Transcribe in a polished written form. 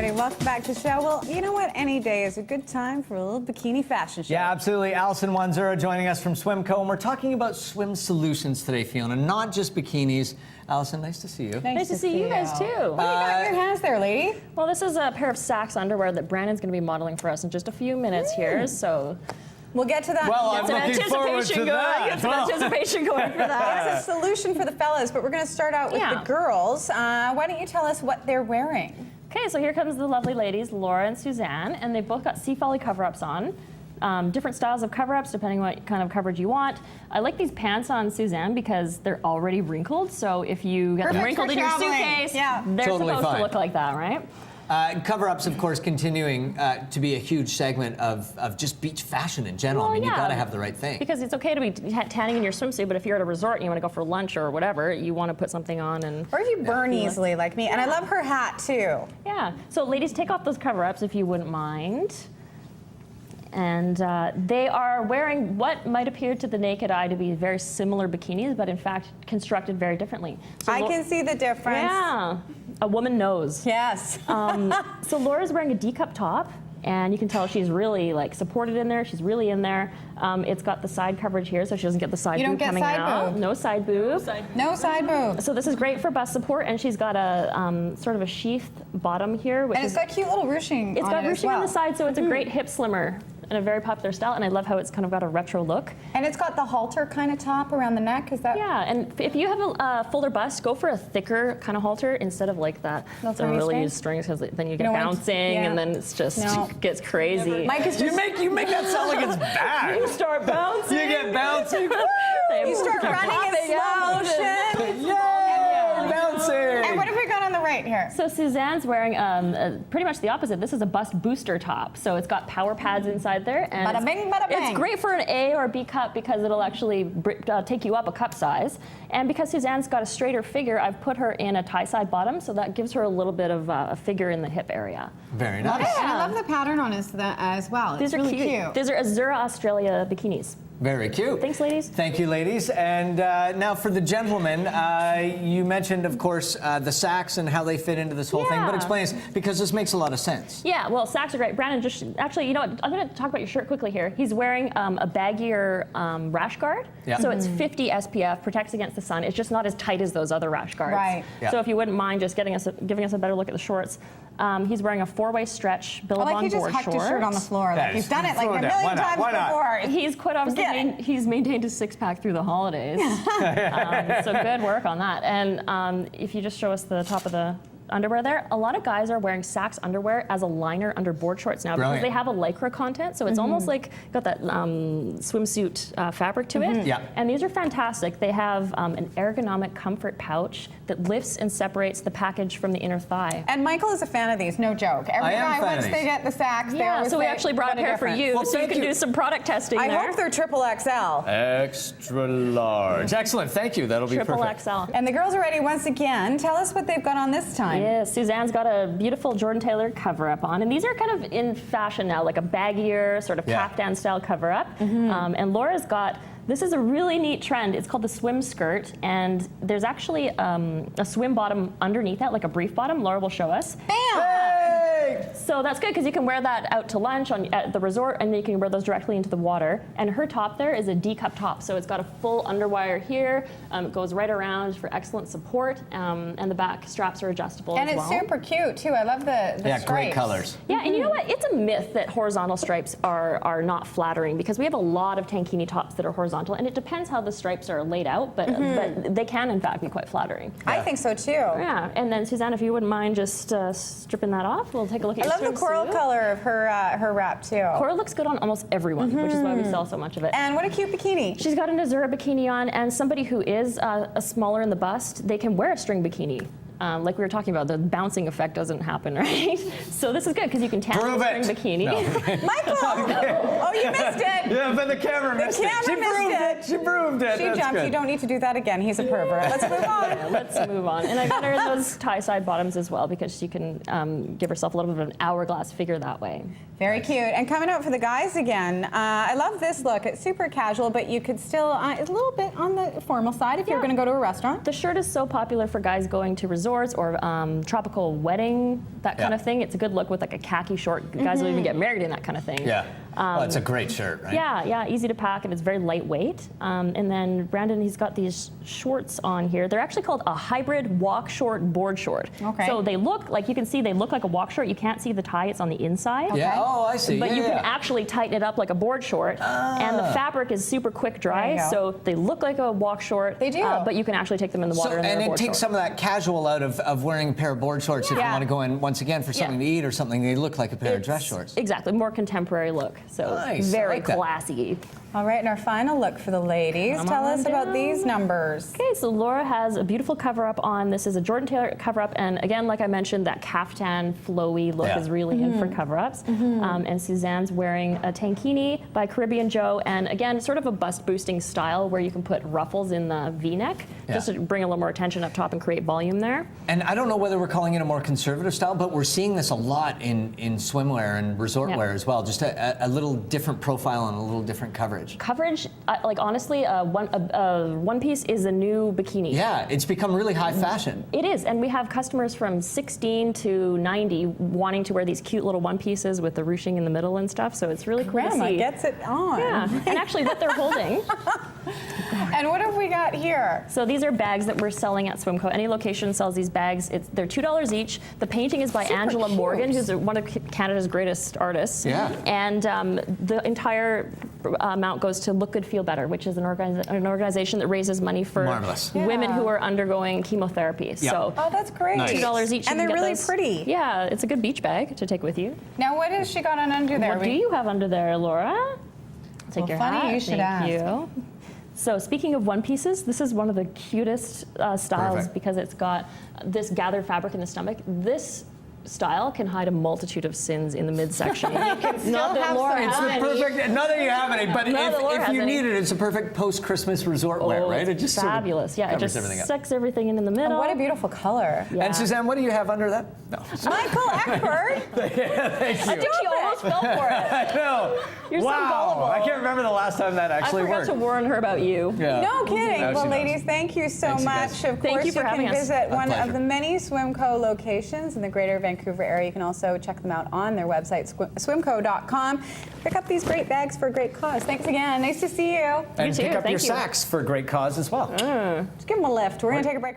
everybody. Welcome back to the show. Well, you know what? Any day is a good time for a little bikini fashion show. Yeah, absolutely. Alison Wanzura joining us from Swimco, and we're talking about swim solutions today, Fiona, not just bikinis. Alison, nice to see you. Nice to see you guys, too. What do you got in your hands there, lady? Well, this is a pair of Saks underwear that Brandon's going to be modeling for us in just a few minutes here, so... We'll get to that. Well, I'm looking forward to that. Get some anticipation going for that. It's a solution for the fellas, but we're going to start out with the girls. Why don't you tell us what they're wearing? Okay, so here comes the lovely ladies, Laura and Suzanne, and they've both got Sea Folly cover-ups on. Different styles of cover-ups depending on what kind of coverage you want. I like these pants on Suzanne because they're already wrinkled, so if you get them wrinkled in your suitcase, they're totally supposed fine. to look like that, right? Cover-ups, of course, continuing to be a huge segment of just beach fashion in general. Well, I mean, you've got to have the right thing. Because it's okay to be tanning in your swimsuit, but if you're at a resort and you want to go for lunch or whatever, you want to put something on and... Or if you burn easily like me. And I love her hat, too. Yeah. So ladies, take off those cover-ups if you wouldn't mind. And they are wearing what might appear to the naked eye to be very similar bikinis, but in fact constructed very differently. So I can see the difference. Yeah, a woman knows. Yes. So Laura's wearing a D-cup top, and you can tell she's really like supported in there. She's really in there. It's got the side coverage here, so she doesn't get the side boob coming out. No side boob. No side boob. So this is great for bust support, and she's got a sort of a sheathed bottom here, which and it's got cute little ruching. It's got ruching on the side, so it's a great hip slimmer and a very popular style, and I love how it's kind of got a retro look. And it's got the halter kind of top around the neck, is that? Yeah, and if you have a fuller bust, go for a thicker kind of halter instead of like that. No Don't really use strings because then you get bouncing, and then it's just gets crazy. Mike is just... You make that sound like it's bad. You start bouncing. You get bouncing. You start running in slow motion. Yay! Bouncing. And what have we got on the right here? So Suzanne's wearing pretty much the opposite. This is a bust booster top, so it's got power pads inside there, and bada bing, bada bing. It's great for an A or B cup because it'll actually take you up a cup size. And because Suzanne's got a straighter figure, I've put her in a tie-side bottom, so that gives her a little bit of a figure in the hip area. Very nice. And I love the pattern on it as well. These are really cute. These are Azura Australia bikinis. Very cute. Thanks, ladies. Thank you, ladies. And now for the gentlemen, you mentioned, of course, the Saks and how they fit into this whole thing, but explain us, because this makes a lot of sense. Yeah, well, Saks are great. Brandon, actually, you know what, I'm going to talk about your shirt quickly here. He's wearing a baggier rash guard, so it's 50 SPF, protects against the sun. It's just not as tight as those other rash guards. Right. So if you wouldn't mind just giving us a better look at the shorts. He's wearing a 4-way stretch Billabong board short. I like he just hucked his shirt on the floor. Like he's done it like a million times before. He's quite obviously he's maintained his six-pack through the holidays. So good work on that. And if you just show us the top of the underwear there, a lot of guys are wearing Saks underwear as a liner under board shorts now because they have a Lycra content, so it's almost like got that swimsuit fabric to it. Yeah. And these are fantastic. They have an ergonomic comfort pouch that lifts and separates the package from the inner thigh. And Michael is a fan of these, no joke. Every guy, once they get the Saks, they always so we say, actually brought a pair for you, so you can do some product testing there. I hope they're triple XL. Extra large. Excellent. Thank you. That'll be Triple perfect. XL. And the girls are ready once again. Tell us what they've got on this time. Yes, Suzanne's got a beautiful Jordan Taylor cover-up on, and these are kind of in fashion now, like a baggier sort of kaftan style cover-up. And Laura's got, this is a really neat trend. It's called the swim skirt, and there's actually a swim bottom underneath that, like a brief bottom. Laura will show us. Bam! Hey! So that's good because you can wear that out to lunch at the resort, and then you can wear those directly into the water. And her top there is a D-cup top, so it's got a full underwire here. It goes right around for excellent support, and the back straps are adjustable as well. And it's super cute too. I love the stripes. Great colors. Yeah, and you know what? It's a myth that horizontal stripes are not flattering because we have a lot of tankini tops that are horizontal, and it depends how the stripes are laid out, but they can in fact be quite flattering. I think so too. Yeah, and then Suzanne, if you wouldn't mind just stripping that off, we'll take a look at your I love the coral color of her wrap too. Coral looks good on almost everyone, which is why we sell so much of it. And what a cute bikini. She's got an Azura bikini on, and somebody who is a smaller in the bust, they can wear a string bikini. Like we were talking about, the bouncing effect doesn't happen, right? So this is good because you can tan a string bikini. No. Michael! Oh, you missed it. Yeah, but the camera missed it. She proved it. She That's jumped. good. You don't need to do that again. He's a pervert. Let's move on. Yeah, let's move on. And I got her in those tie-side bottoms as well because she can give herself a little bit of an hourglass figure that way. Very cute. And coming out for the guys again, I love this look. It's super casual, but you could still, it's a little bit on the formal side if you're going to go to a restaurant. The shirt is so popular for guys going to resorts resorts or tropical wedding, that kind of thing. It's a good look with like a khaki short. Guys will even get married in that kind of thing. Yeah. Well, it's a great shirt, right? Yeah, easy to pack, and it's very lightweight. And then Brandon, he's got these shorts on here. They're actually called a hybrid walk short, board short. Okay. So they look, like you can see, they look like a walk short. You can't see the tie, it's on the inside. Okay. Yeah, oh, I see. But yeah, you can yeah. actually tighten it up like a board short. And the fabric is super quick There you dry, go. so they look like a walk short. They do. But you can actually take them in the water and they're And a it board takes short. some of that casual out of wearing a pair of board shorts if you Yeah. want to go in, once again, for something to eat or something. They look like a pair of dress shorts. Exactly, more contemporary look. So Nice, I very like that. classy. All right, and our final look for the ladies. Come Tell on us about down. these numbers. Okay, so Laura has a beautiful cover-up on. This is a Jordan Taylor cover-up, and again, like I mentioned, that caftan flowy look Yeah. is really in for cover-ups. And Suzanne's wearing a tankini by Caribbean Joe, and again, sort of a bust-boosting style where you can put ruffles in the V-neck, just to bring a little more attention up top and create volume there. And I don't know whether we're calling it a more conservative style, but we're seeing this a lot in swimwear and resort Yeah. wear as well. Just a little different profile and a little different coverage. Coverage, like honestly, one piece is a new bikini. Yeah, it's become really high fashion. It is, and we have customers from 16 to 90 wanting to wear these cute little one pieces with the ruching in the middle and stuff. So it's really cool to Grandma see. gets it on. Yeah, and actually, what they're holding. And what have we got here? So these are bags that we're selling at Swimco. Any location sells these bags. They're $2 each. The painting is by Super Angela cute. Morgan, who's one of Canada's greatest artists. Yeah. And the entire amount goes to Look Good, Feel Better, which is an organization that raises money for Marvelous. women Yeah. who are undergoing chemotherapy. Yeah. So Oh, that's great. Nice. $2 each. And you they're can get really those. pretty. Yeah, it's a good beach bag to take with you. Now, what has she got on under there? What do you have under there, Laura? Take Well, your funny hat. you should Thank ask. you. So speaking of one pieces, this is one of the cutest styles Perfect. because it's got this gathered fabric in the stomach. This style can hide a multitude of sins in the midsection. Not that have Laura some has It's the any. perfect, not that you have any, but Not that Laura if has you any. need it, it's a perfect post-Christmas resort wear, Oh, right? It it's just sort of fabulous. Yeah, it covers just everything up. sucks everything in the Oh, middle. what a beautiful color. Yeah. And Suzanne, what do you have under that? No. Michael Eckford. Thank you. I think she almost fell for it. I know. You're so gullible. I can't remember the last time that I actually forgot worked. to warn her about you. Yeah. No kidding. Now Well, she knows. ladies, thank you so Thanks, you much. guys. Of Thank course, you for can having us. visit My one pleasure. of the many Swimco locations in the greater Vancouver area. You can also check them out on their website, swimco.com. Pick up these great bags for a great cause. Thanks again. Nice to see you. And You too. pick up Thank your you. sacks for a great cause as well. Just give them a lift. We're going to take a break.